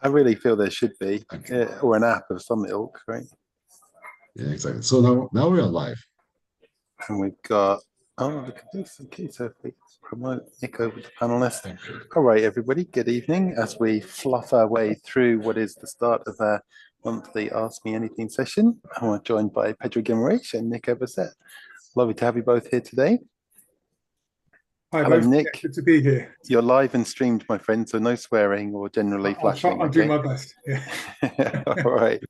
I really feel there should be, or an app of some ilk, right? Yeah, exactly. So now we're live. And we've got, oh, look at this. Okay, so if we promote Nick over to panelist. All right, everybody, good evening. As we fluff our way through what is the start of our monthly Ask Me Anything session, we're joined by Pedro Guimaraes and Nick Eversett. Lovely to have you both here today. Hi, hello, both. Nick. Yeah, good to be here. You're live and streamed, my friend, so no swearing or generally flashing. I'll do my best. Yeah. All right.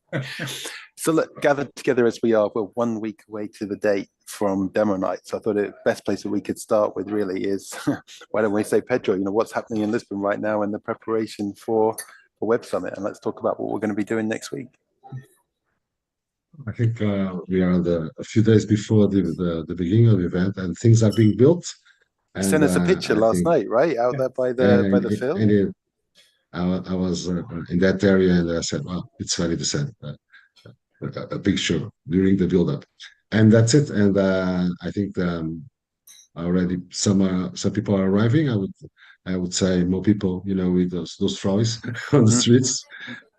So look, gathered together as we are, we're 1 week away to the date from demo night. So I thought the best place that we could start with really is, why don't we say, Pedro, what's happening in Lisbon right now and the preparation for Web Summit, and let's talk about what we're going to be doing next week. I think we are a few days before the beginning of the event, and things are being built. You sent us a picture last night, right? Out there by the field. And I was in that area, and I said, "Well, it's funny to send a picture during the build-up," and that's it. And I think already some people are arriving. I would say more people, with those trolleys on the streets,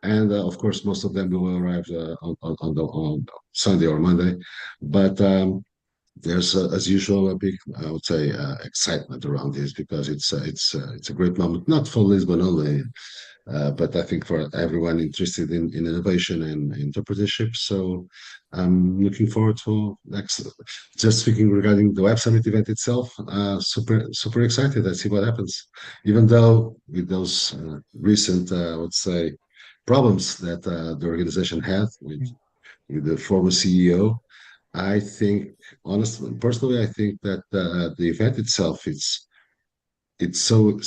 and of course most of them will arrive on Sunday or Monday, but. There's, as usual, a big, I would say, excitement around this because it's a great moment, not for Lisbon only, but I think for everyone interested in innovation and entrepreneurship. So I'm looking forward to next. Just speaking regarding the Web Summit event itself, super excited. Let's see what happens. Even though with those recent, I would say, problems that the organization had with the former CEO. I think, honestly, personally, I think that the event itself it's so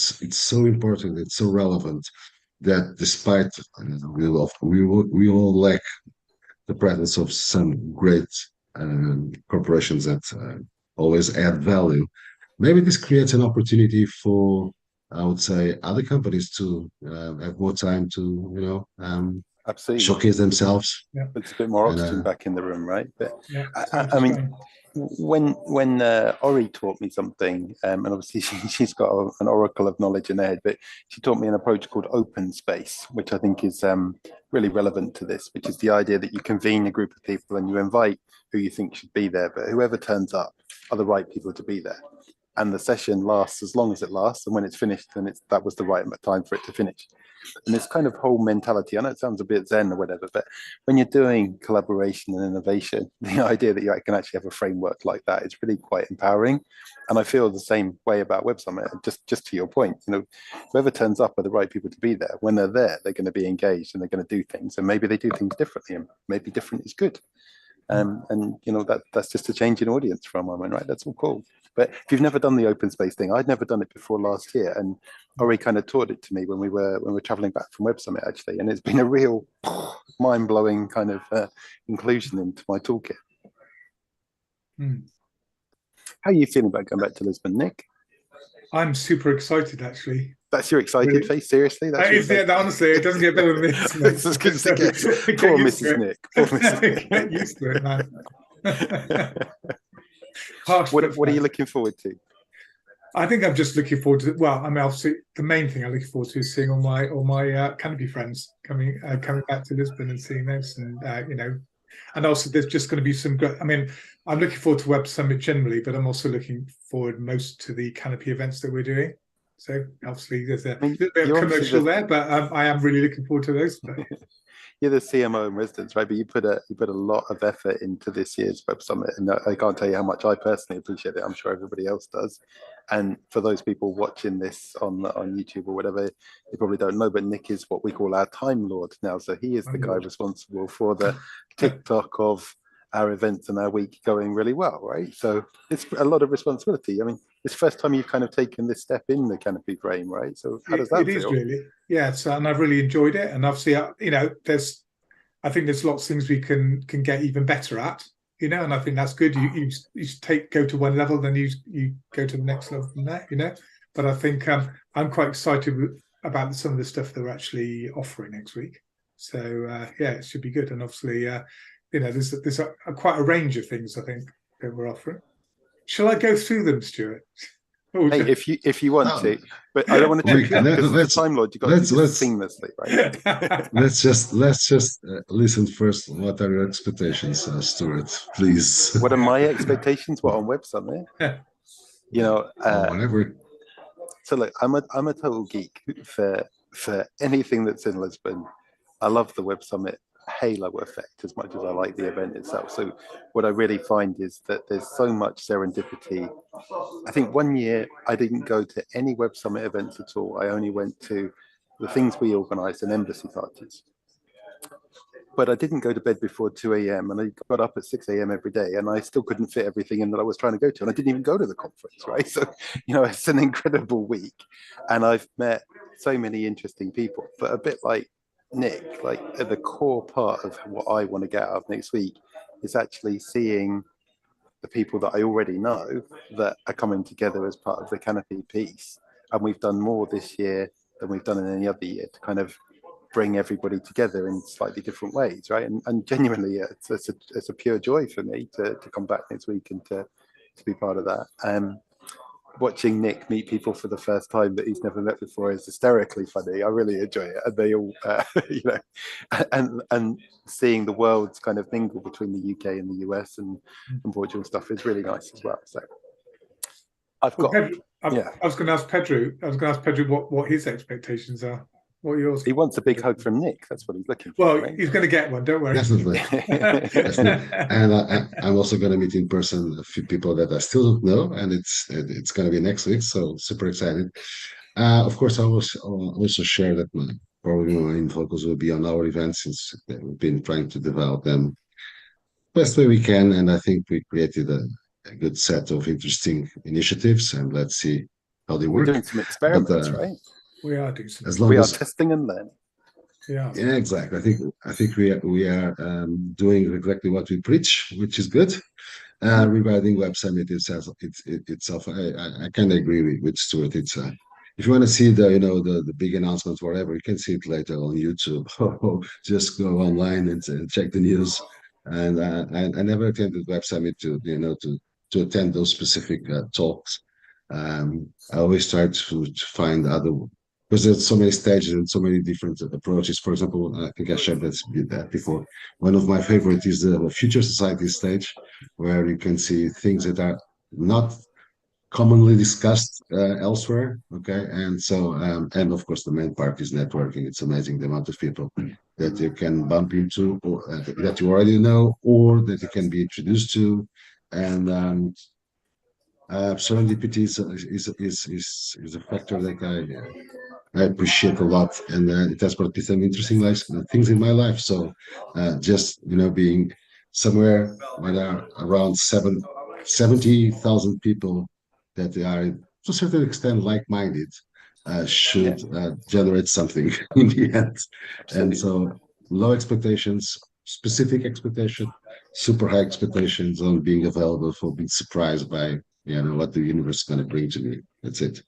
important, it's so relevant that despite we all lack the presence of some great corporations that always add value. Maybe this creates an opportunity for, I would say, other companies to have more time to absolutely showcase themselves. Yeah, it's a bit more oxygen back in the room, right? But yeah, I mean, when Ori taught me something, and obviously she's got an oracle of knowledge in her head, but she taught me an approach called open space, which I think is really relevant to this, which is the idea that you convene a group of people and you invite who you think should be there, but whoever turns up are the right people to be there. And the session lasts as long as it lasts, and when it's finished, then that was the right time for it to finish. And this kind of whole mentality, I know it sounds a bit zen or whatever, but when you're doing collaboration and innovation, the idea that you can actually have a framework like that is really quite empowering. And I feel the same way about Web Summit. Just to your point, whoever turns up are the right people to be there. When they're there, they're going to be engaged and they're going to do things, and maybe they do things differently, and maybe different is good. And that's just a change in audience for a moment, right? That's all cool. But if you've never done the open space thing, I'd never done it before last year, and Ori kind of taught it to me when we were traveling back from Web Summit, actually, and it's been a real mind-blowing kind of inclusion into my toolkit. How are you feeling about going back to Lisbon, Nick? I'm super excited, actually. That's your excited face? Seriously? Honestly, it doesn't get better than this. This is good to get. Poor Mrs. Nick. Poor Mrs. Nick. Get used to it, man. What are you looking forward to? I think I'm just looking forward to. Well, I mean, obviously, the main thing I'm looking forward to is seeing all my Canopy friends coming back to Lisbon and seeing those, and and also there's just going to be some great. I mean, I'm looking forward to Web Summit generally, but I'm also looking forward most to the Canopy events that we're doing. So obviously, there's a bit of commercial there, but I am really looking forward to those. You're the CMO in residence, right? But you put a lot of effort into this year's Web Summit, and I can't tell you how much I personally appreciate it. I'm sure everybody else does. And for those people watching this on YouTube or whatever, you probably don't know, but Nick is what we call our Time Lord now. So he is the guy responsible for the TikTok of our events and our week going really well, right? So it's a lot of responsibility. I mean, it's the first time you've kind of taken this step in the Canopy frame, right? So how does that feel? It is really, yeah. So, and I've really enjoyed it. And obviously, I think there's lots of things we can get even better at, and I think that's good. You go to one level, then you go to the next level from there, But I think I'm quite excited about some of the stuff that we're actually offering next week. So yeah, it should be good. And obviously, there's quite a range of things I think that we're offering. Shall I go through them, Stuart? Hey, if you want to, but I don't want to trip you up because the Time Lord, you got to do this seamlessly, right? let's just listen first. What are your expectations, Stuart? Please. What are my expectations? What on Web Summit? You know, whatever. So look, I'm a total geek for anything that's in Lisbon. I love the Web Summit halo effect as much as I like the event itself. So what I really find is that there's so much serendipity. I think one year I didn't go to any Web Summit events at all. I only went to the things we organised and embassy parties. But I didn't go to bed before 2 a.m. and I got up at 6 a.m. every day, and I still couldn't fit everything in that I was trying to go to. And I didn't even go to the conference, right? So, it's an incredible week. And I've met so many interesting people, but a bit like Nick, like at the core part of what I want to get out of next week is actually seeing the people that I already know that are coming together as part of the Canopy piece. And we've done more this year than we've done in any other year to kind of bring everybody together in slightly different ways, right? And genuinely, it's a pure joy for me to come back next week and to be part of that. Watching Nick meet people for the first time that he's never met before is hysterically funny. I really enjoy it, and they all, and seeing the worlds kind of mingle between the UK and the US and Portugal and stuff is really nice as well. So I've got. I was going to ask Pedro. What his expectations are. What are yours? He wants a big hug from Nick. That's what he's looking for. Well, right? He's going to get one. Don't worry. Definitely. And I'm also going to meet in person a few people that I still don't know, and it's going to be next week. So super excited. Of course, I will also share that probably my main focus will be on our events, since we've been trying to develop them best way we can, and I think we created a good set of interesting initiatives, and let's see how they work. We're doing some experiments, right? We are doing some. We are testing and learning. Yeah, exactly. I think we are doing exactly what we preach, which is good. Regarding Web Summit itself, I kind of agree with Stuart. It's if you want to see the big announcements, whatever, you can see it later on YouTube. Just go online and check the news. And I never attended Web Summit to attend those specific talks. I always try to find other, because there's so many stages and so many different approaches. For example, I think I shared that before. One of my favorite is the Future Society stage, where you can see things that are not commonly discussed elsewhere. Okay, and so and of course the main part is networking. It's amazing the amount of people that you can bump into, or that you already know, or that you can be introduced to, and serendipity is a factor that I appreciate a lot, and it has brought me some interesting things in my life. So just being somewhere where there are around 70,000 people that are to a certain extent like-minded should generate something in the end. Absolutely. And so low expectations, specific expectation, super high expectations on being available for being surprised by what the universe is going to bring to me. That's it.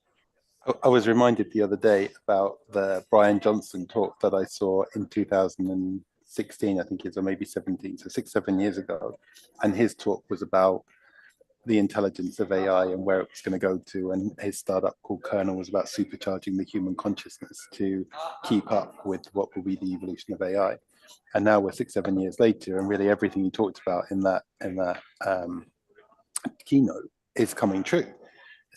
I was reminded the other day about the Brian Johnson talk that I saw in 2016, I think it was, or maybe 17, so 6-7 years ago. And his talk was about the intelligence of AI and where it was going to go to. And his startup called Kernel was about supercharging the human consciousness to keep up with what will be the evolution of AI. And now we're 6-7 years later, and really everything he talked about in that keynote is coming true.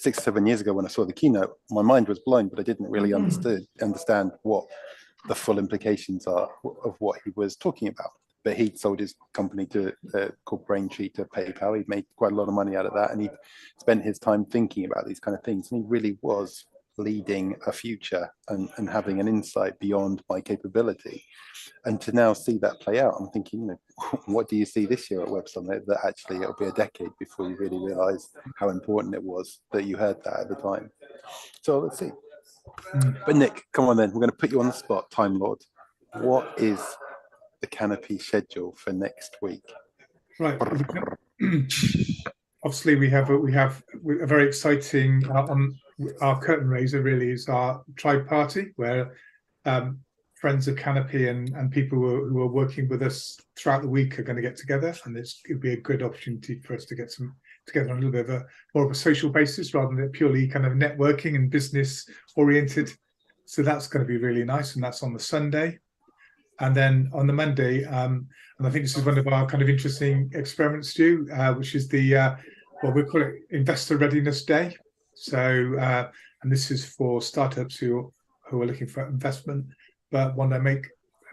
6-7 years ago when I saw the keynote, my mind was blown, but I didn't really understand what the full implications are of what he was talking about. But he sold his company to called Braintree to PayPal. He made quite a lot of money out of that, and he spent his time thinking about these kind of things. And he really was leading a future and having an insight beyond my capability. And to now see that play out, I'm thinking, what do you see this year at Web Summit that actually it'll be a decade before you really realize how important it was that you heard that at the time. So let's see. But Nick, come on then, we're going to put you on the spot, Time Lord. What is the Canopy schedule for next week? Right. Obviously, we have a very exciting our curtain raiser. Really, is our tribe party, where friends of Canopy and people who are working with us throughout the week are going to get together, and it'll be a good opportunity for us to get some together on a little bit of a more of a social basis rather than purely kind of networking and business oriented. So that's going to be really nice, and that's on the Sunday. And then on the Monday, and I think this is one of our kind of interesting experiments, Stu, which is the what we call it Investor Readiness Day. So, and this is for startups who are looking for investment, but want to make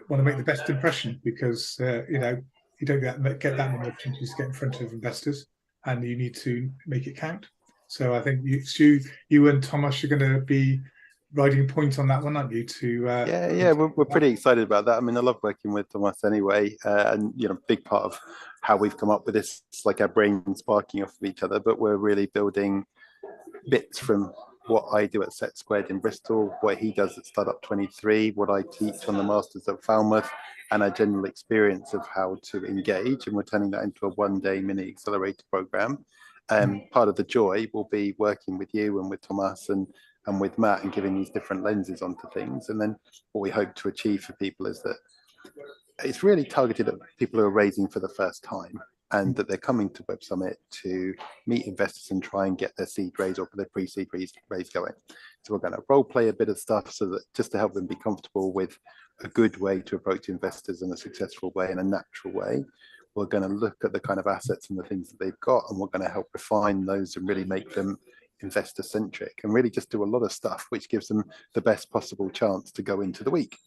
the best impression, because you know, you don't get that many opportunities to get in front of investors, and you need to make it count. So I think Stu, you and Thomas are going to be riding point on that one, aren't you? We're pretty excited about that. I mean, I love working with Thomas anyway, and you know, big part of how we've come up with this, it's like our brains sparking off of each other, but we're really building bits from what I do at Set Squared in Bristol, what he does at Startup 23, what I teach on the Masters at Falmouth, and our general experience of how to engage, and we're turning that into a one-day mini accelerator program. Part of the joy will be working with you and with Thomas and with Matt, and giving these different lenses onto things. And then what we hope to achieve for people is that it's really targeted at people who are raising for the first time, and that they're coming to Web Summit to meet investors and try and get their seed raise or their pre-seed raise going. So we're going to role play a bit of stuff, so that just to help them be comfortable with a good way to approach investors in a successful way, in a natural way. We're going to look at the kind of assets and the things that they've got, and we're going to help refine those and really make them investor centric, and really just do a lot of stuff which gives them the best possible chance to go into the week.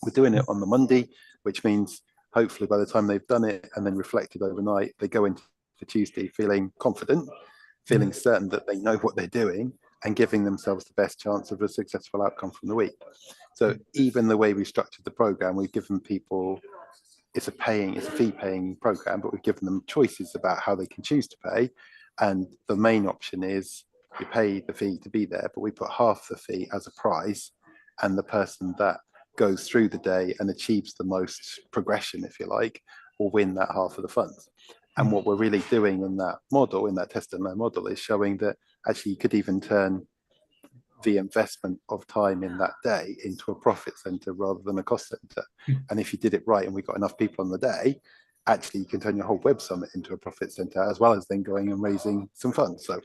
We're doing it on the Monday, which means hopefully by the time they've done it and then reflected overnight, they go into Tuesday feeling confident, feeling certain that they know what they're doing, and giving themselves the best chance of a successful outcome from the week. So even the way we structured the program, we've given people, it's a fee paying program, but we've given them choices about how they can choose to pay. And the main option is you pay the fee to be there, but we put half the fee as a prize, and the person that goes through the day and achieves the most progression, if you like, will win that half of the funds. And what we're really doing in that model, in that test and learn model, is showing that actually you could even turn the investment of time in that day into a profit center rather than a cost center. And if you did it right and we got enough people on the day, actually you can turn your whole Web Summit into a profit center, as well as then going and raising some funds. So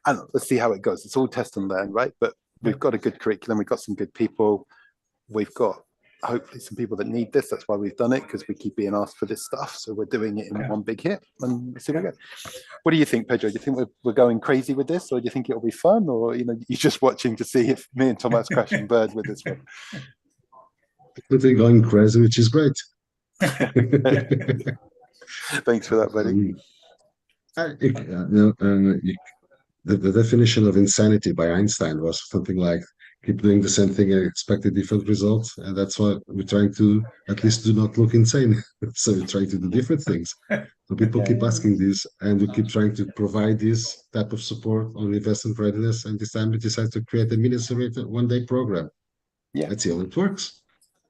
I don't know, let's see how it goes. It's all test and learn, right? But we've got a good curriculum, we've got some good people, we've got hopefully some people that need this. That's why we've done it, because we keep being asked for this stuff. So we're doing it in one big hit, and let's see where we go. What do you think, Pedro? Do you think we're going crazy with this, or do you think it'll be fun, or you're just watching to see if me and Thomas crash and burn with this one? We're going crazy, which is great. Thanks for that, buddy. The definition of insanity by Einstein was something like, keep doing the same thing and expect a different result. And that's what we're trying to, at least, do not look insane. So we're trying to do different things. So people keep asking this, and we keep trying to provide this type of support on investment readiness. And this time we decided to create a mini accelerator one-day program. Yeah, let's see how it works.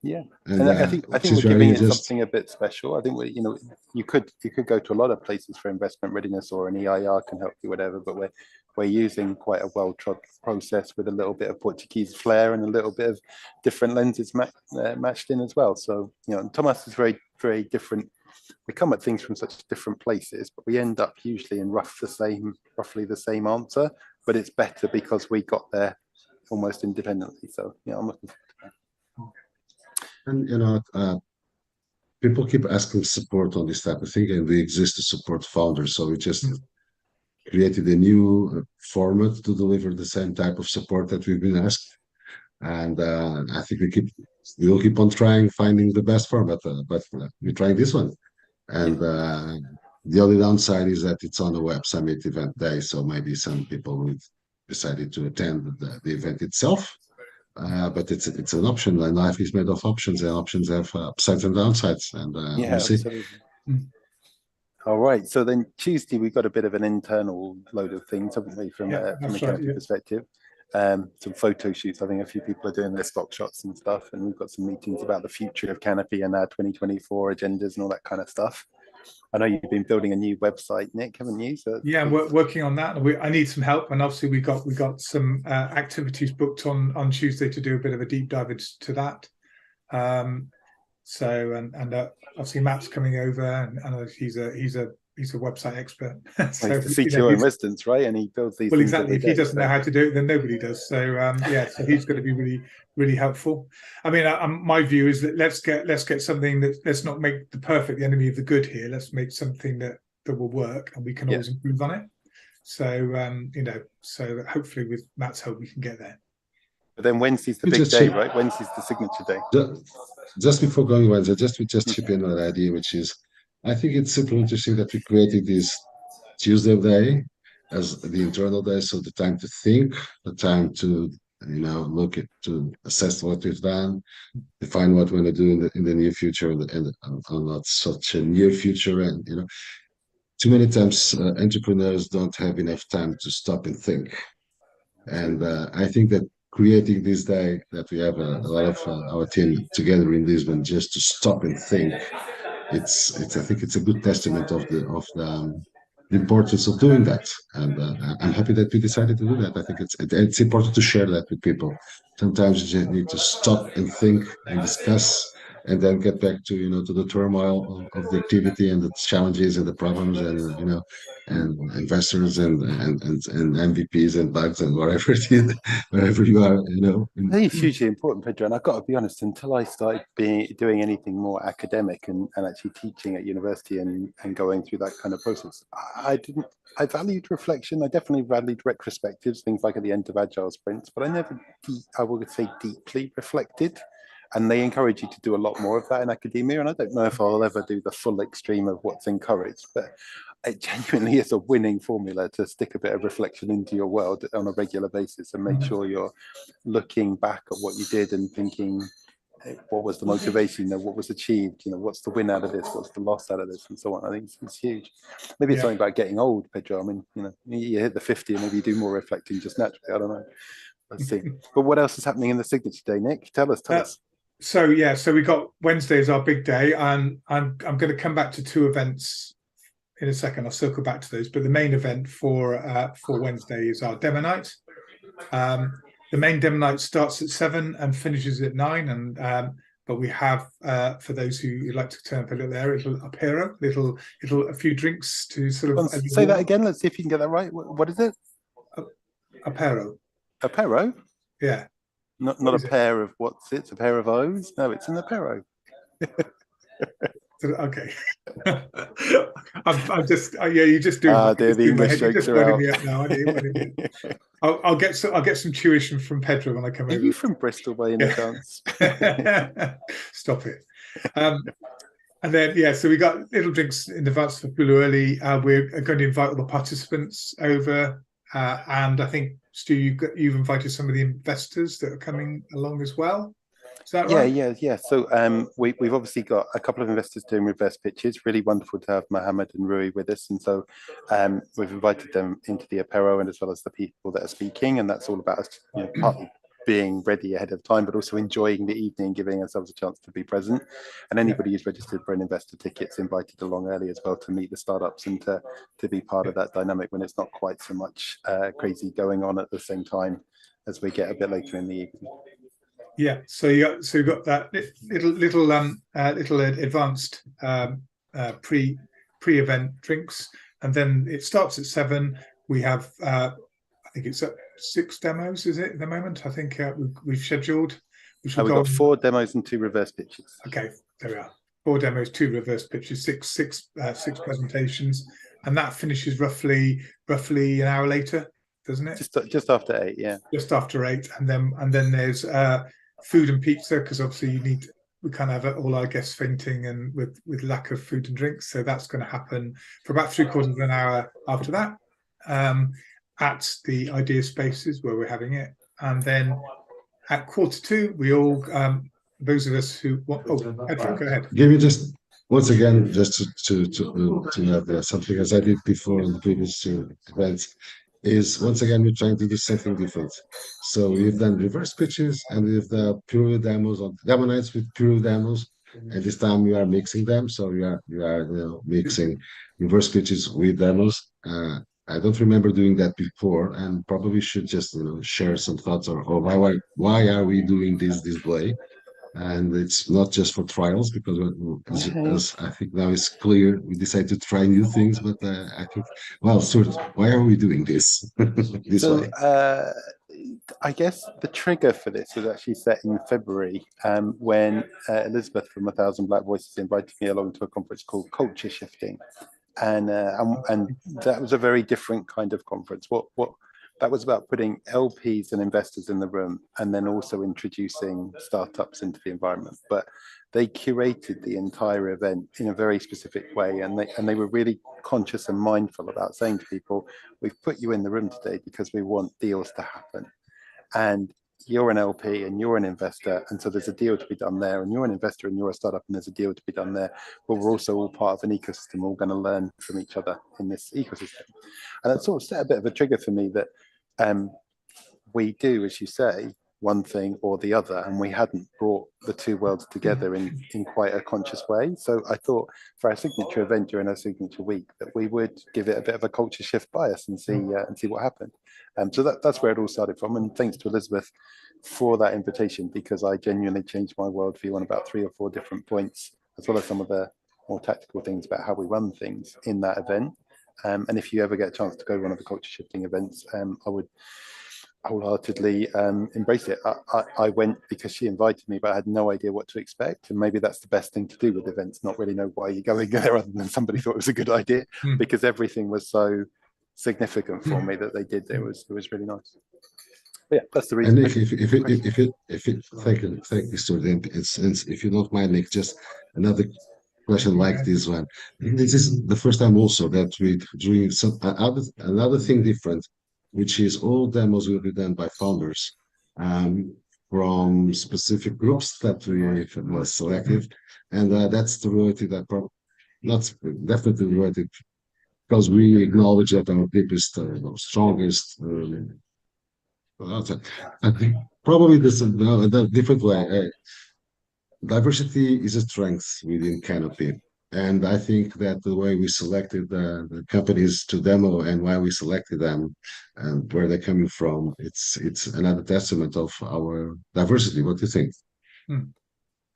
Yeah, and I think we're giving it something a bit special. I think you could go to a lot of places for investment readiness, or an EIR can help you, whatever. But we're using quite a well-trod process with a little bit of Portuguese flair and a little bit of different lenses matched in as well. So Thomas is very, very different. We come at things from such different places, but we end up usually in roughly the same answer. But it's better because we got there almost independently. So I'm looking forward to that. And people keep asking support on this type of thing, and we exist to support founders. So we just created a new format to deliver the same type of support that we've been asked. And I think we'll keep on finding the best format, but we're trying this one. And the only downside is that it's on the Web Summit event day, so maybe some people will decided to attend the event itself. But it's an option, and life is made of options, and options have upsides and downsides, and we'll see. Absolutely. All right, so then Tuesday we've got a bit of an internal load of things, haven't we, from a Canopy perspective. Some photo shoots. I think a few people are doing their stock shots and stuff, and we've got some meetings about the future of Canopy and our 2024 agendas and all that kind of stuff. I know you've been building a new website, Nick, haven't you? So yeah, I'm working on that. I need some help, and obviously we got some activities booked on Tuesday to do a bit of a deep dive into that. So obviously Matt's coming over, and he's a he's a website expert. So, he's the CxO in residence, right? And he builds these. Well, things exactly. If he doesn't know how to do it, then nobody does. So yeah, so he's going to be really, really helpful. I mean, my view is that let's get something that, let's not make the perfect the enemy of the good here. Let's make something that will work, and we can always improve on it. So you know, so that hopefully with Matt's help we can get there. But then Wednesday's the big day, right? Wednesday's the signature day. Just before going Wednesday, we just chip in on an idea, which is, I think it's super interesting that we created this Tuesday day as the internal day, so the time to think, the time to look at, to assess what we've done, define what we're going to do in the near future, and not such a near future. And too many times entrepreneurs don't have enough time to stop and think. And I think that creating this day, that we have a lot of our team together in Lisbon just to stop and think, it's I think it's a good testament of the importance of doing that. And I'm happy that we decided to do that. I think it's important to share that with people. Sometimes you just need to stop and think and discuss, and then get back to to the turmoil of the activity and the challenges and the problems, and and investors and MVPs and bugs and whatever it is, wherever you are, I think it's hugely important, Pedro, and I've got to be honest, until I started doing anything more academic and actually teaching at university and going through that kind of process, I valued reflection. I definitely valued retrospectives, things like at the end of agile sprints, but I never, I would say, deeply reflected. And they encourage you to do a lot more of that in academia. And I don't know if I'll ever do the full extreme of what's encouraged, but it genuinely is a winning formula to stick a bit of reflection into your world on a regular basis and make sure you're looking back at what you did and thinking, hey, what was the motivation? What was achieved? What's the win out of this? What's the loss out of this? And so on. I think it's huge. Maybe it's something about getting old, Pedro. I mean, you hit the 50 and maybe you do more reflecting just naturally. I don't know. Let's see. But what else is happening in the signature day, Nick? Tell us. So yeah, so we got Wednesday as our big day, and I'm going to come back to two events in a second. I'll circle back to those, but the main event for Wednesday is our demo night. The main demo night starts at 7 and finishes at 9, and but we have for those who would like to turn up a little apero, a few drinks to sort of say that again. Let's see if you can get that right. What is it? Apero. Apero? Yeah. Not a pair of what's it? A pair of O's? No, it's an apero. Okay. I'm just you just doing. The English jokes are out. Me up now. I'll get some tuition from Pedro when I come over. Are you from Bristol by any chance? Stop it. And then so we got little drinks in advance for Bulu early. We're going to invite all the participants over, and I think, Stu, you've invited some of the investors that are coming along as well. Is that right? Yeah. So we've obviously got a couple of investors doing reverse pitches. Really wonderful to have Mohammed and Rui with us, and so we've invited them into the apero, and as well as the people that are speaking, and that's all about us, partly being ready ahead of time, but also enjoying the evening, giving ourselves a chance to be present. And anybody who's registered for an investor ticket's invited along early as well to meet the startups and to be part of that dynamic when it's not quite so much crazy going on at the same time as we get a bit later in the evening. Yeah, so you got that little advanced pre-event drinks, and then it starts at 7. We have I think it's 6 demos, is it, at the moment? I think we've scheduled. We've got 4 demos and 2 reverse pitches. Okay, there we are. 4 demos, 2 reverse pitches, six presentations, and that finishes roughly an hour later, doesn't it? Just after 8, yeah. Just after 8, and then there's food and pizza, because obviously we can't have all our guests fainting and with lack of food and drinks, so that's going to happen for about 3/4 of an hour after that. At the idea spaces where we're having it, and then at 1:45 we all those of us who want Edward, go ahead. Give me just once again just to have something as I did before in the previous events, is once again we're trying to do something different. So we've done reverse pitches and we've done pure demos on demo nights with pure demos, and this time we are mixing them. So we are mixing reverse pitches with demos. I don't remember doing that before, and probably should just share some thoughts or why are we doing this way. And it's not just for trials, because as I think now it's clear, we decide to try new things. But I think, well, sort of, why are we doing this this So way? I guess the trigger for this was actually set in February, when Elizabeth from 1,000 Black Voices invited me along to a conference called Culture Shifting, and that was a very different kind of conference. What that was about, putting LPs and investors in the room, and then also introducing startups into the environment. But they curated the entire event in a very specific way, and they were really conscious and mindful about saying to people, we've put you in the room today because we want deals to happen, and you're an LP and you're an investor, and so there's a deal to be done there, and you're an investor and you're a startup and there's a deal to be done there, but we're also all part of an ecosystem. We're all going to learn from each other in this ecosystem. And that sort of set a bit of a trigger for me that we do, as you say, one thing or the other, and we hadn't brought the two worlds together in quite a conscious way. So I thought for our signature event during our signature week that we would give it a bit of a culture shift bias and see what happened. So that's where it all started from. And thanks to Elizabeth for that invitation, because I genuinely changed my worldview on about 3 or 4 different points, as well as some of the more tactical things about how we run things in that event. And if you ever get a chance to go to one of the culture shifting events, I would wholeheartedly embrace it. I went because she invited me, but I had no idea what to expect. And maybe that's the best thing to do with events, not really know why you're going there other than somebody thought it was a good idea, because everything was so significant for me that they did. It was really nice. But yeah, that's the reason. And thank you, Stuart. If you don't mind, Nick, just another question like this one. This is the first time also that we're doing another thing different, which is all demos will be done by founders from specific groups that we was selected, and that's the reality that not definitely related, because we acknowledge that our deepest, strongest. I think probably this is a different way. Diversity is a strength within Canopy. And I think that the way we selected the companies to demo and why we selected them and where they're coming from, it's another testament of our diversity. What do you think?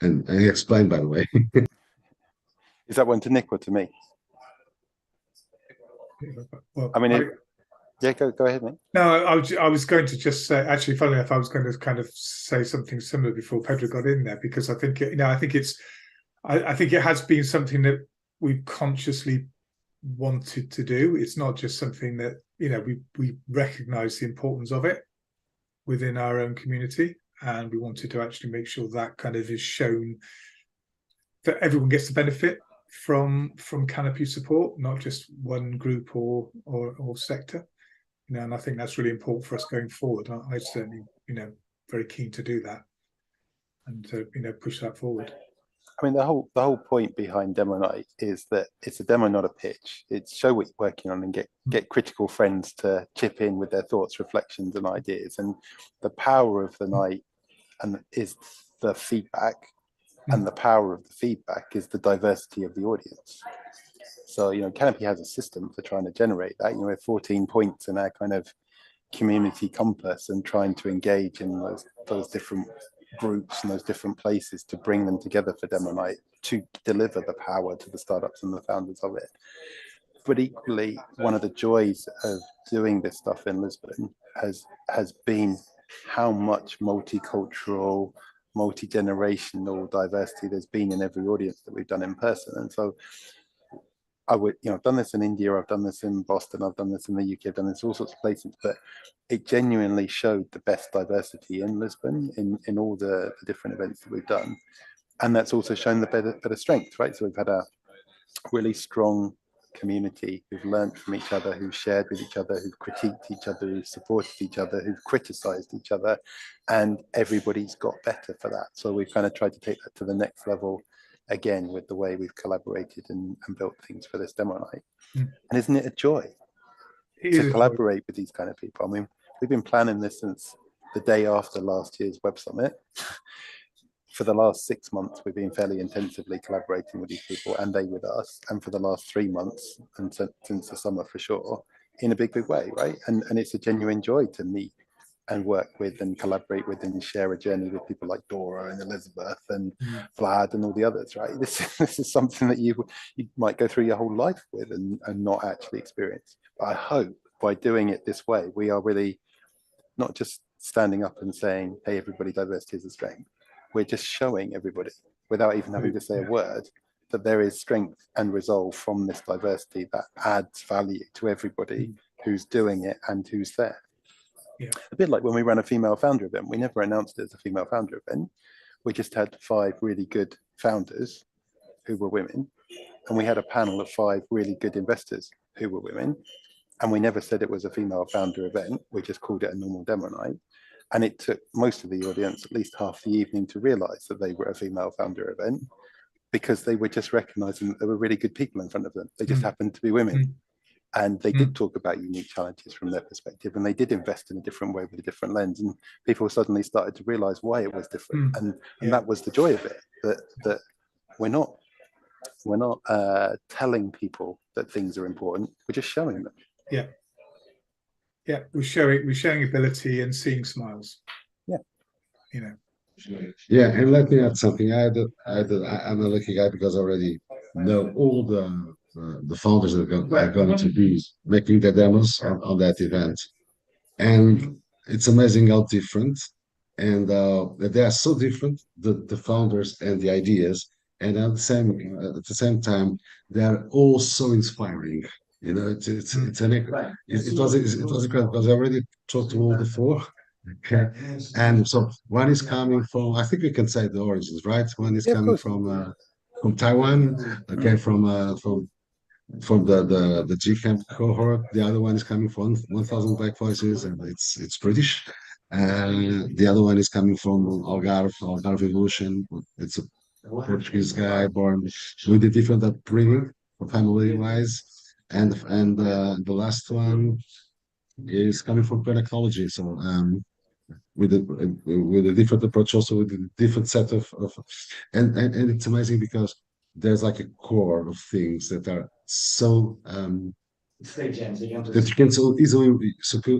And explain, by the way. Is that one to Nick or to me? Well, I mean, yeah, go ahead, mate. No, I was going to just say, actually, funnily enough, I was going to kind of say something similar before Pedro got in there, because I think, I think it has been something that we've consciously wanted to do. It's not just something that, we recognize the importance of it within our own community, and we wanted to actually make sure that kind of is shown, that everyone gets the benefit from Canopy support, not just one group or sector. And I think that's really important for us going forward. I certainly, very keen to do that and to, push that forward. I mean, the whole point behind Demo Night is that it's a demo, not a pitch. It's show what you're working on and get critical friends to chip in with their thoughts, reflections, and ideas. And the power of the night is the feedback, and the power of the feedback is the diversity of the audience. So, Canopy has a system for trying to generate that. We have 14 points in our kind of community compass, and trying to engage in those different groups and those different places to bring them together for Demo Night to deliver the power to the startups and the founders of it. But equally, one of the joys of doing this stuff in Lisbon has been how much multicultural, multi-generational diversity there's been in every audience that we've done in person. And so I've done this in India, I've done this in Boston, I've done this in the UK, I've done this in all sorts of places, but it genuinely showed the best diversity in Lisbon in all the different events that we've done. And that's also shown the better strength, right? So we've had a really strong community who've learned from each other, who've shared with each other, who've critiqued each other, who've supported each other, who've criticized each other, and everybody's got better for that. So we've kind of tried to take that to the next level again with the way we've collaborated and built things for this Demo Night. And isn't it a joy to collaborate with these kind of people? I mean, we've been planning this since the day after last year's Web Summit. For the last 6 months, we've been fairly intensively collaborating with these people, and they with us. And for the last 3 months, and since the summer for sure, in a big way, right? And it's a genuine joy to meet and work with and collaborate with and share a journey with people like Dora and Elizabeth and Vlad and all the others, right? This is something that you might go through your whole life with and not actually experience. But I hope by doing it this way, we are really not just standing up and saying, hey, everybody, diversity is a strength. We're just showing everybody, without even having to say a word, that there is strength and resolve from this diversity that adds value to everybody who's doing it and who's there. Yeah. A bit like when we ran a female founder event, we never announced it as a female founder event. We just had 5 really good founders who were women, and we had a panel of 5 really good investors who were women. And we never said it was a female founder event. We just called it a normal demo night. And it took most of the audience at least half the evening to realize that they were a female founder event, because they were just recognizing that there were really good people in front of them. They just happened to be women. And they did talk about unique challenges from their perspective, and they did invest in a different way with a different lens. And people suddenly started to realize why it was different. And that was the joy of it, that we're not telling people that things are important. We're just showing them. Yeah. Yeah, we're showing ability and seeing smiles. Yeah. You know. Yeah, and let me add something. I'm a lucky guy because I already know all the founders that are going to be making the demos on that event, and it's amazing how different, and they are so different, the founders and the ideas, and at the same time they are all so inspiring. You know, it was incredible because I already talked to all the 4. Okay, and so one is coming from, I think we can say the origins, right? One is coming from Taiwan, okay, from the G Camp cohort. The other one is coming from 1000 Black Voices, and it's British. And the other one is coming from Algarve Evolution. It's a Portuguese guy born with a different upbringing, family wise, and the last one is coming from ecology. So with a different approach, also with a different set of and it's amazing because there's like a core of things that are so that you can so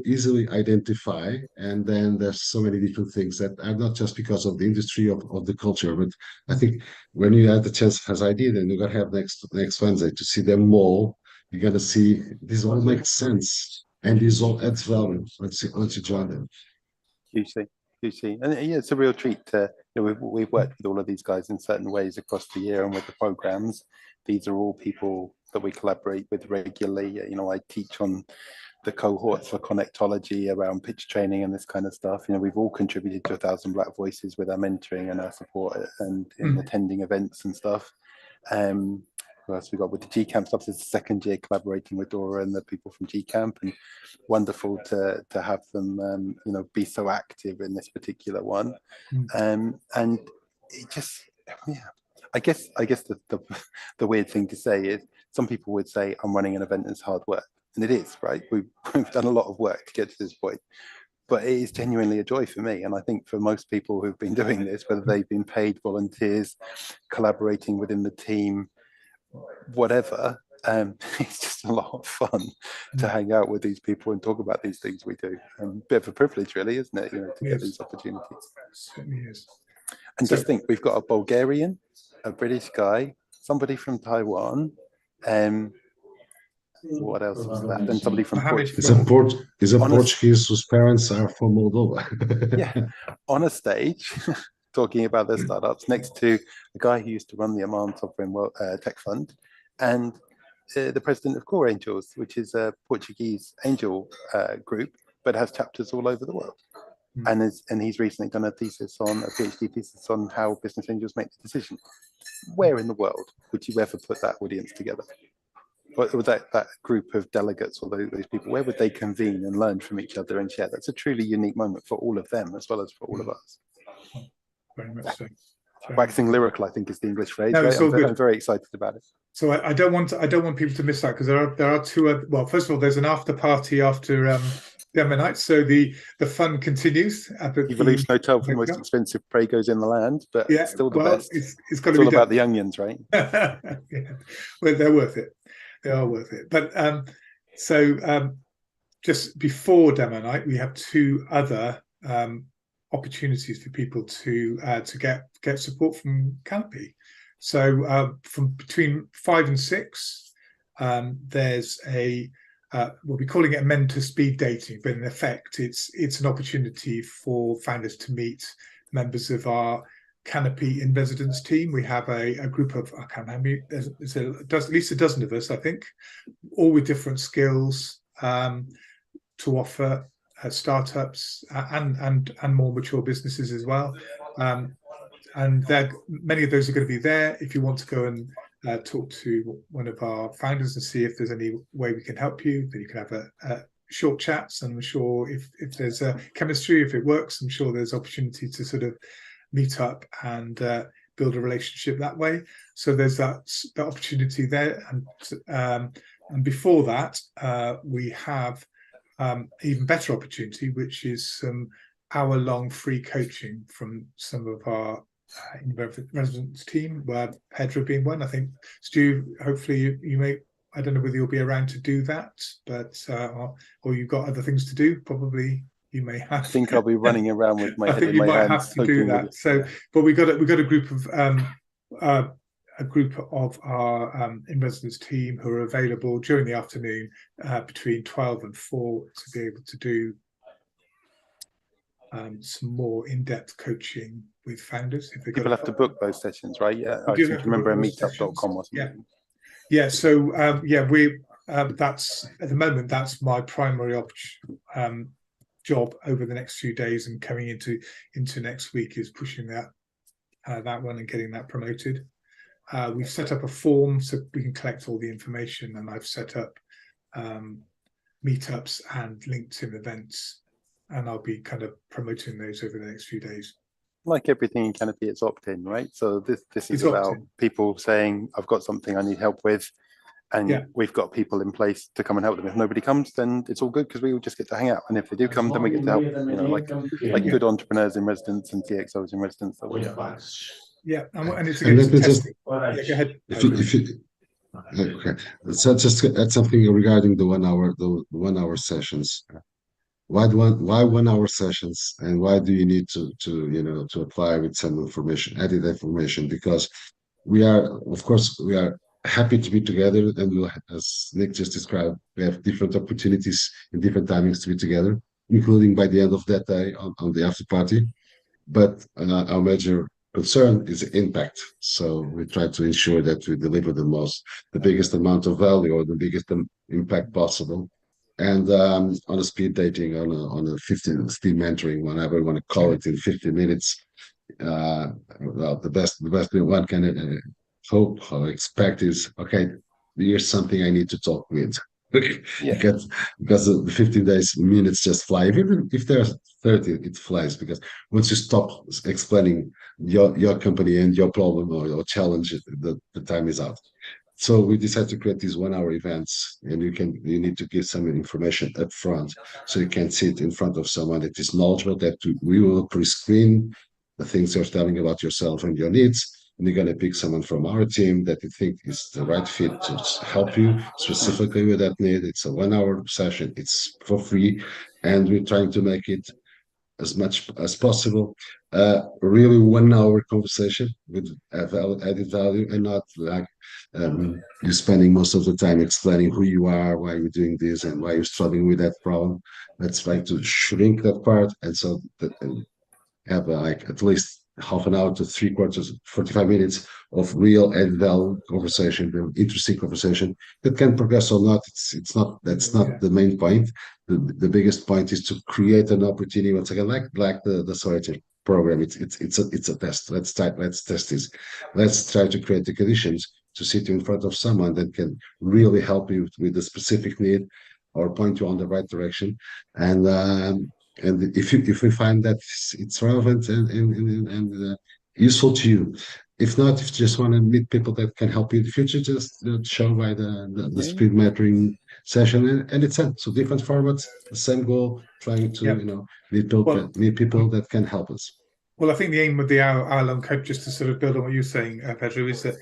easily identify, and then there's so many different things that are not just because of the industry of the culture, but I think when you have the chance, as I did, and you're gonna have next Wednesday to see them all, you're gonna see this all makes sense and this all adds value once you join them. Hugely. And yeah, it's a real treat to, we've worked with all of these guys in certain ways across the year, and with the programs, these are all people that we collaborate with regularly. I teach on the cohorts for connectology around pitch training and this kind of stuff. We've all contributed to 1000 Black Voices with our mentoring and our support and in attending events and stuff. What else we got with the G Camp stuff? This is the 2nd year collaborating with Dora and the people from G Camp, and wonderful to have them be so active in this particular one. And it just, I guess the weird thing to say is, some people would say I'm running an event as hard work, and it is, right? We've done a lot of work to get to this point, but it is genuinely a joy for me, and I think for most people who've been doing this, whether they've been paid volunteers, collaborating within the team, whatever, it's just a lot of fun to hang out with these people and talk about these things we do. A bit of a privilege, really, isn't it? To get these opportunities. It certainly is. And just think, we've got a Bulgarian, a British guy, somebody from Taiwan, what else is that? And somebody from Portugal. Is a Portuguese whose parents are from Moldova. Yeah, on a stage, talking about their startups, next to a guy who used to run the Amman Sovereign Tech Fund, and the president of Core Angels, which is a Portuguese angel group, but has chapters all over the world. And he's recently done a PhD thesis on how business angels make the decision. Where in the world would you ever put that audience together? What would that group of delegates, or those people, where would they convene and learn from each other and share? That's a truly unique moment for all of them, as well as for all of us. Very much so. Waxing lyrical, I think, is the English phrase. No, it's all good. I'm very excited about it. So I don't want people to miss that, because there are 2 other, well, first of all, there's an after party after demo night, so the fun continues at the Evolution Hotel for the most expensive Pragos in the land, but it's still the best. It's got to be all about the onions, right? Yeah. Well, they're worth it. They are worth it. But just before demo night, we have 2 other opportunities for people to get support from Canopy. So from between 5 and 6, there's a we'll be calling it a mentor speed dating, but in effect, it's an opportunity for founders to meet members of our Canopy In Residence team. We have a group of, I can't remember, there's at least a dozen of us, I think, all with different skills to offer startups and more mature businesses as well. And many of those are going to be there. If you want to go and talk to one of our founders and see if there's any way we can help you, then you can have a short chats. And I'm sure if there's a chemistry, if it works, I'm sure there's opportunity to sort of meet up and build a relationship that way. So there's that opportunity there. And before that, we have even better opportunity, which is some hour-long free coaching from some of our in residence team, where Pedro being one. I think, Stu, hopefully you may, I don't know whether you'll be around to do that, but or you've got other things to do. Probably you may have. I think I'll be running around with my head in my hands. I think you might have to do that. So, but we got a group of our in residence team who are available during the afternoon between 12 and 4 to be able to do some more in-depth coaching with founders. If people have to book those sessions, right? Yeah, I seem to remember at meetup.com or something. Yeah. So we that's at the moment, that's my primary job over the next few days and coming into next week, is pushing that one and getting that promoted. We've set up a form so we can collect all the information, and I've set up meetups and LinkedIn events, and I'll be kind of promoting those over the next few days. Like everything in Canopy, it's opt-in, right? So this is about people saying, I've got something I need help with, and we've got people in place to come and help them. If nobody comes, then it's all good, because we all just get to hang out. And if they do come, then we get to help, like good entrepreneurs in residence and CxOs in residence that we are. Yeah, and it's a good testing. Go ahead. Okay, so just add something regarding the 1 hour sessions. Why 1 hour sessions, and why do you need to apply with some information, added information? Because we are, of course, we are happy to be together, and as Nick just described, we have different opportunities in different timings to be together, including by the end of that day on the after party. But our major concern is impact. So we try to ensure that we deliver the biggest amount of value, or the biggest impact possible. And on a speed dating, on a 15 speed mentoring, whenever you want to call it, in 15 minutes, well, the best one can hope or expect is, okay, here's something I need to talk with. Because the 15 minutes just fly. Even if there's 30, it flies, because once you stop explaining your company and your problem or your challenge, the time is out. So we decided to create these 1 hour events, and you need to give some information up front, so you can sit in front of someone that is knowledgeable, that we will pre-screen the things you're telling about yourself and your needs. And you're going to pick someone from our team that you think is the right fit to help you specifically with that need. It's a 1 hour session. It's for free. And we're trying to make it as much as possible really 1 hour conversation with added value, and not like you spending most of the time explaining who you are, why you're doing this, and why you're struggling with that problem. Let's try to shrink that part, and so that have like at least half an hour to 3/4, 45 minutes of real added value conversation, real interesting conversation that can progress or not. That's not the main point. The biggest point is to create an opportunity, once again, like the Sorority program. It's a test. Let's test this. Let's try to create the conditions to sit in front of someone that can really help you with a specific need, or point you on the right direction. And if we find that it's relevant and useful to you, if not, if you just want to meet people that can help you in the future, just show by the speed mentoring session, and it's so different formats, the same goal, trying to meet people that can help us. Well, I think the aim of the hour-long coach, just to sort of build on what you're saying, Pedro, is that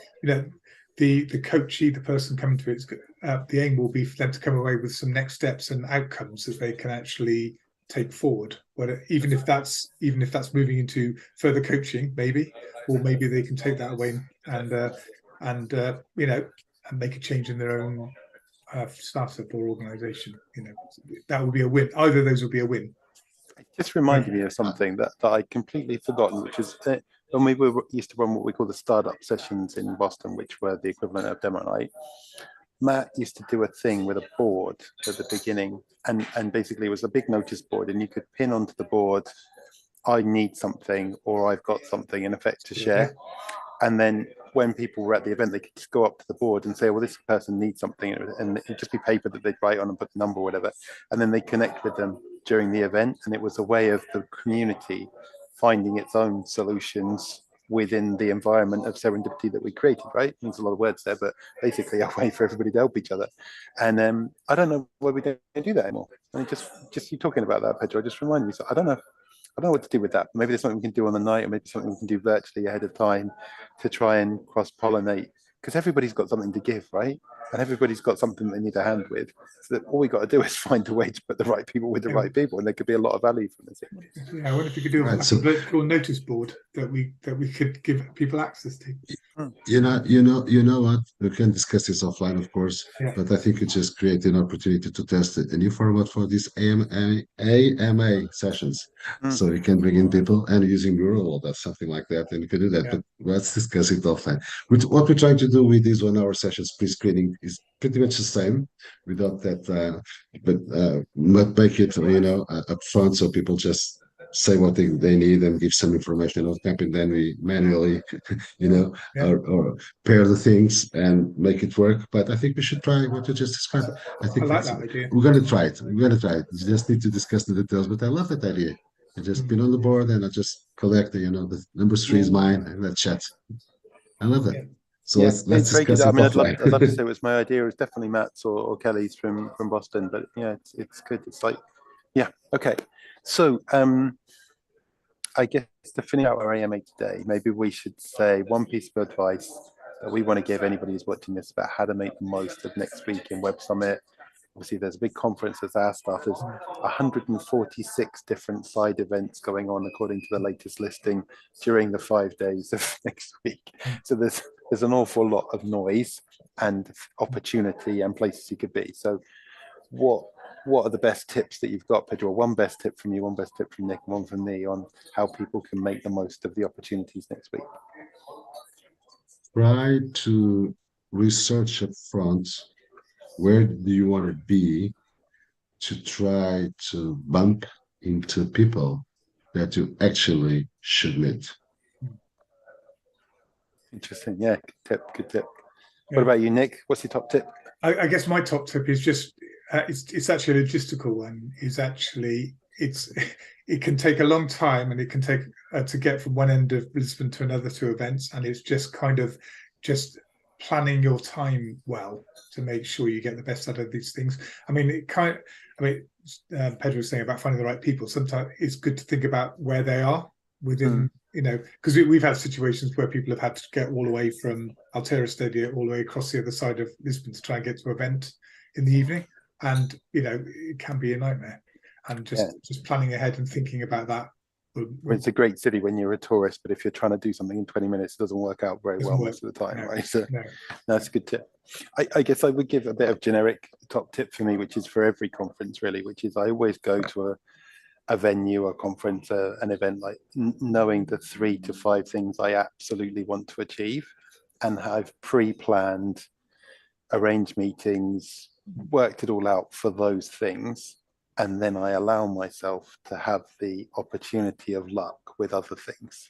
the coachee, the person coming to it, the aim will be for them to come away with some next steps and outcomes that they can actually take forward. Even if that's moving into further coaching, maybe, or maybe they can take that away and make a change in their own startup or organization. That would be a win. Either of those would be a win. It just reminded me of something that I'd completely forgotten, which is when we used to run what we call the startup sessions in Boston, which were the equivalent of demo night. Matt used to do a thing with a board at the beginning, and basically it was a big notice board, and you could pin onto the board, I need something, or I've got something in effect to share. And then when people were at the event, they could just go up to the board and say, well, this person needs something. And it'd just be paper that they'd write on and put the number or whatever. And then they connect with them during the event. And it was a way of the community finding its own solutions within the environment of serendipity that we created, right? There's a lot of words there, but basically a way for everybody to help each other. And I don't know why we don't do that anymore. I mean, just you talking about that, Pedro, just reminded me. So I don't know what to do with that. Maybe there's something we can do on the night, or maybe something we can do virtually ahead of time to try and cross-pollinate, because everybody's got something to give, right? And everybody's got something they need a hand with. So that all we got to do is find a way to put the right people with the right people, and there could be a lot of value from this. Yeah, I wonder if we could do a virtual notice board that we could give people access to. You know what? We can discuss this offline, of course, but I think it just creates an opportunity to test a new format for these AMA sessions. So you can bring in people and using Mural or that something like that, and you can do that. But let's discuss it offline. What we're trying to do with these 1 hour sessions pre-screening is pretty much the same, without that, but not make it up front, so people just say what they need and give some information on tap, and then we manually or pair the things and make it work. But I think we should try what you just described. I think I like that idea. we're going to try it. You just need to discuss the details, but I love that idea. I just pin on the board and I just collect the number 3 is mine, and let's chat. I love that. So let's discuss it offline. I'd love to say it was my idea. It was definitely Matt's or Kelly's from Boston, but yeah, it's good. It's like, yeah, okay. So I guess to finish out our AMA today, maybe we should say one piece of advice that we want to give anybody who's watching this about how to make the most of next week in Web Summit. Obviously, there's a big conference as our stuff. There's 146 different side events going on according to the latest listing during the 5 days of next week. So there's an awful lot of noise and opportunity and places you could be. So what are the best tips that you've got, Pedro? One best tip from you, one best tip from Nick, and one from me on how people can make the most of the opportunities next week. Try to research up front, where do you want to be, to try to bump into people that you actually should meet. Interesting. Yeah, good tip. What about you, Nick? What's your top tip? I guess my top tip is just it's actually a logistical one. It can take a long time, and it can take to get from one end of Lisbon to another to events, and it's just kind of just planning your time well to make sure you get the best out of these things. I mean, Pedro was saying about finding the right people. Sometimes it's good to think about where they are within, because we've had situations where people have had to get all the way from Altera Stadia all the way across the other side of Lisbon to try and get to an event in the evening. And, it can be a nightmare. And just planning ahead and thinking about that. It's a great city when you're a tourist, but if you're trying to do something in 20 minutes, it doesn't work out very well most of the time, right? So that's a good tip. I guess I would give a bit of generic top tip for me, which is for every conference really, which is I always go to a venue, a conference, an event, like knowing the 3 to 5 things I absolutely want to achieve, and I've pre-planned, arranged meetings, worked it all out for those things, and then I allow myself to have the opportunity of luck with other things.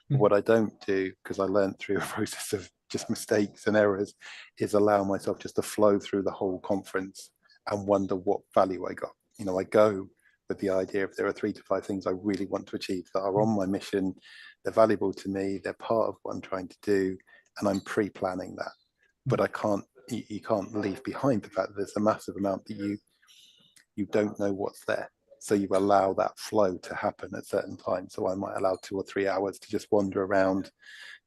What I don't do, because I learned through a process of just mistakes and errors, is allow myself just to flow through the whole conference and wonder what value I got. I go with the idea if there are 3 to 5 things I really want to achieve that are on my mission, they're valuable to me, they're part of what I'm trying to do, and I'm pre-planning that. But you can't leave behind the fact that there's a massive amount that you don't know what's there. So you allow that flow to happen at certain times. So I might allow 2 or 3 hours to just wander around,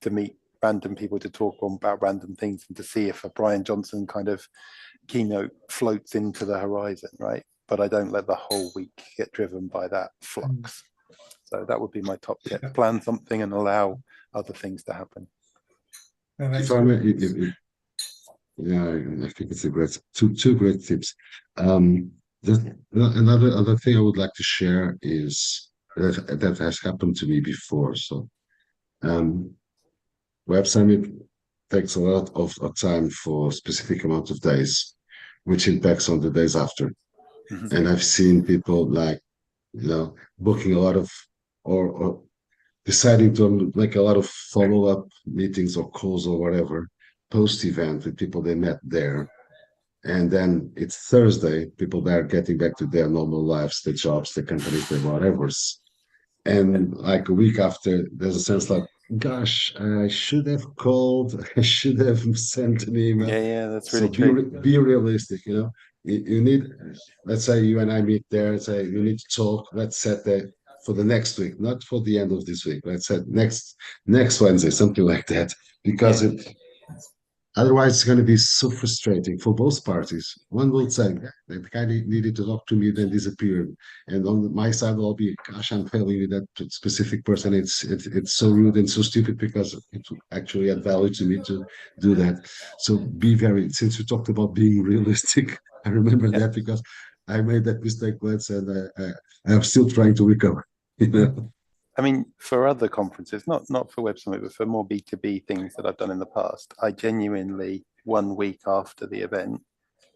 to meet random people to talk about random things and to see if a Brian Johnson kind of keynote floats into the horizon, right? But I don't let the whole week get driven by that flux. So that would be my top tip. Plan something and allow other things to happen. If I may, yeah, I think it's a great two great tips. Another thing I would like to share is that has happened to me before. So Web Summit takes a lot of time for a specific amount of days, which impacts on the days after. And I've seen people like, booking a lot of or deciding to make a lot of follow-up meetings or calls or whatever post-event with people they met there. And then it's Thursday, people that are getting back to their normal lives, their jobs, their companies, their whatevers. And like a week after, there's a sense like, gosh, I should have called, I should have sent an email. Yeah, that's really true. Be realistic, You need, let's say you and I meet there and say, you need to talk, let's set that for the next week, not for the end of this week. Let's say next Wednesday, something like that. Because otherwise, it's going to be so frustrating for both parties. One will say, the guy needed to talk to me, then disappeared. And on my side, I'll be, gosh, I'm telling you that specific person. It's so rude and so stupid because it actually add value to me to do that. So since we talked about being realistic, I remember that because I made that mistake once and I'm still trying to recover. I mean, for other conferences, not for Web Summit, but for more B2B things that I've done in the past, I genuinely, 1 week after the event,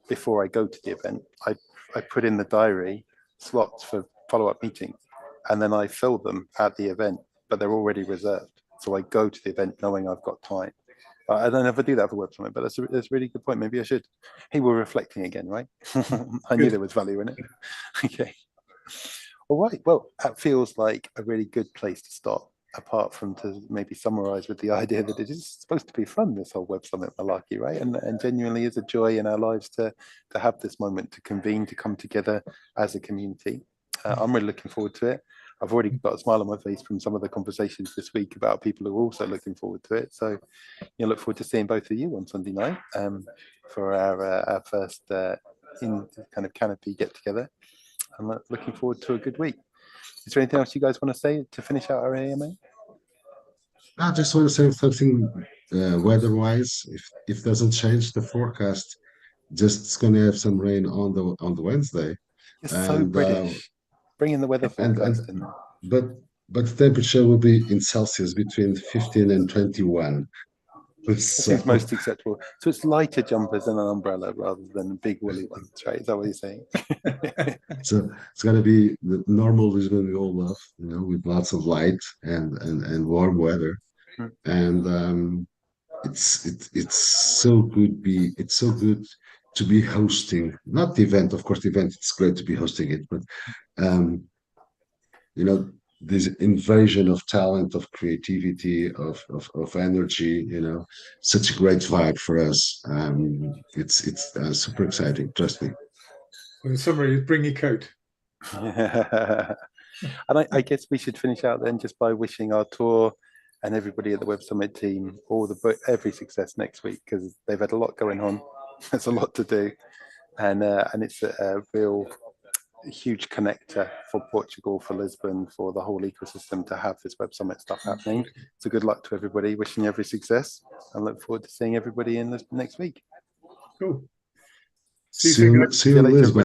before I go to the event, I put in the diary slots for follow-up meetings, and then I fill them at the event, but they're already reserved. So I go to the event knowing I've got time. I don't ever do that for Web Summit, but that's a really good point. Maybe I should. Hey, we're reflecting again, right? I knew there was value in it. Okay. All right, well, that feels like a really good place to stop, apart from to maybe summarize with the idea that it is supposed to be fun, this whole Web Summit malarkey, right? And genuinely is a joy in our lives to have this moment, to convene, to come together as a community. I'm really looking forward to it. I've already got a smile on my face from some of the conversations this week about people who are also looking forward to it. So look forward to seeing both of you on Sunday night for our first in kind of Canopy get together. I'm looking forward to a good week. Is there anything else you guys want to say to finish out our AMA? I just want to say something weather-wise. If doesn't change the forecast, just it's going to have some rain on the Wednesday. It's so British. Bring in the weather forecast. But the temperature will be in Celsius between 15 and 21. This is most acceptable. So it's lighter jumpers and an umbrella rather than big woolly ones, right? Is that what you're saying? So it's going to be the normal Lisbon we all love, with lots of light and warm weather. And it's so good. It's so good to be hosting, not the event, of course. The event, it's great to be hosting it, but this invasion of talent, of creativity, of energy, such a great vibe for us. It's super exciting, trust me. Well, in summary, bring your coat. And I guess we should finish out then just by wishing our tour and everybody at the Web Summit team every success next week, because they've had a lot going on. There's a lot to do, and it's a real huge connector for Portugal, for Lisbon, for the whole ecosystem to have this Web Summit stuff happening. So good luck to everybody, wishing you every success, and look forward to seeing everybody in Lisbon next week. Cool. See you in Lisbon.